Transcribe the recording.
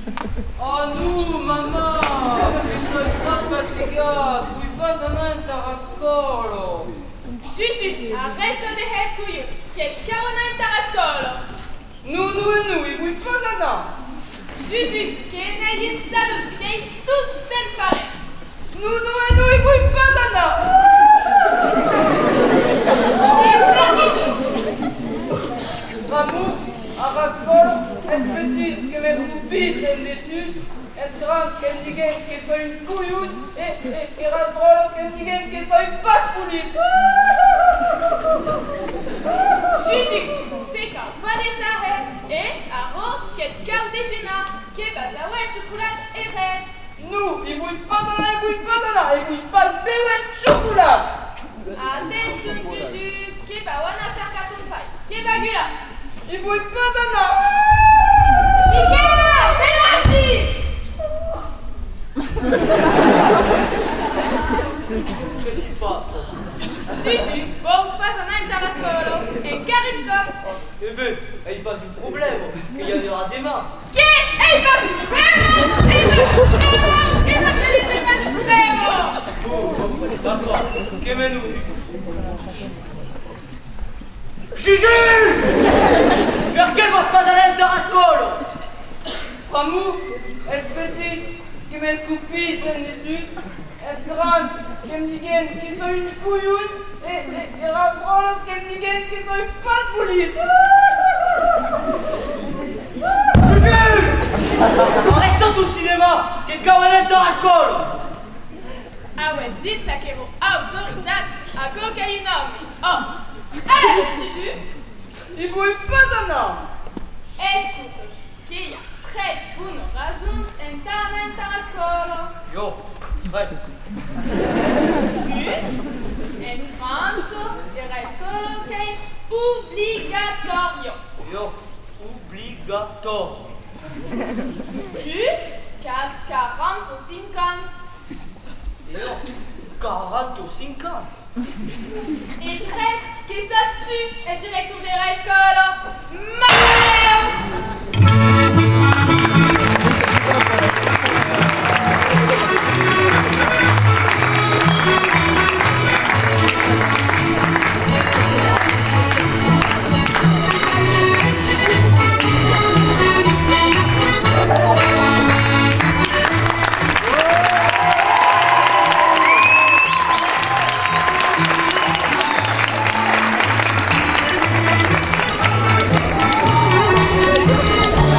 Oh nous, maman, che sono troppo fatigato, vuoi fare un tarascolo? Juju, arresta de head cuyo, che cavano in tarascolo. Nous, vuoi fare un Juju, che ne yin salut, che tous ten pare. Nous, vuoi fare E perché Ramou, tarascolo, è petit che mi stupisce in dessus, è grande che mi dice che sono un couillon e rasdrolo che mi dice che sono pas pulito. Juju, te ka padesha e aro che cau dejuna, che basawa chocolat e red. Nous, il vuoi pas beure chocolat. Attention Juju, che bawana sarkaton pai, che bagula. Il vuoi pas Michaela, Bellassi! Che si passa? Juju, bon, pas un tarascolo e carico. Eh ben, il pas un problème, qu'il y en aura demain. Che? Ehi, pas un problema! E non me dice pas un problema! Oh, d'accord, che menù? Juju! Perché vas pas aller in tarascolo? Ramou, è petit che mi stupisce in dessus, è grande che mi dice che sono un couillon e rasdrolo che mi dice che sono pas pulito. Juju! Restons tout cinéma, che cavano in tarascolo! A uets vit saquero autoritat a cocainomi. Oh! Juju, Il vuoi pas escutos, che hi ha 3 buono razuns en tarascolo. Yo, reste. En Franzo, il rascolo che è obbligatorio. Yo, obbligato. Plus, cas 40 o 50. Yo, 40 o 50. E 3, che sos tu, il director de rascolo. Mario!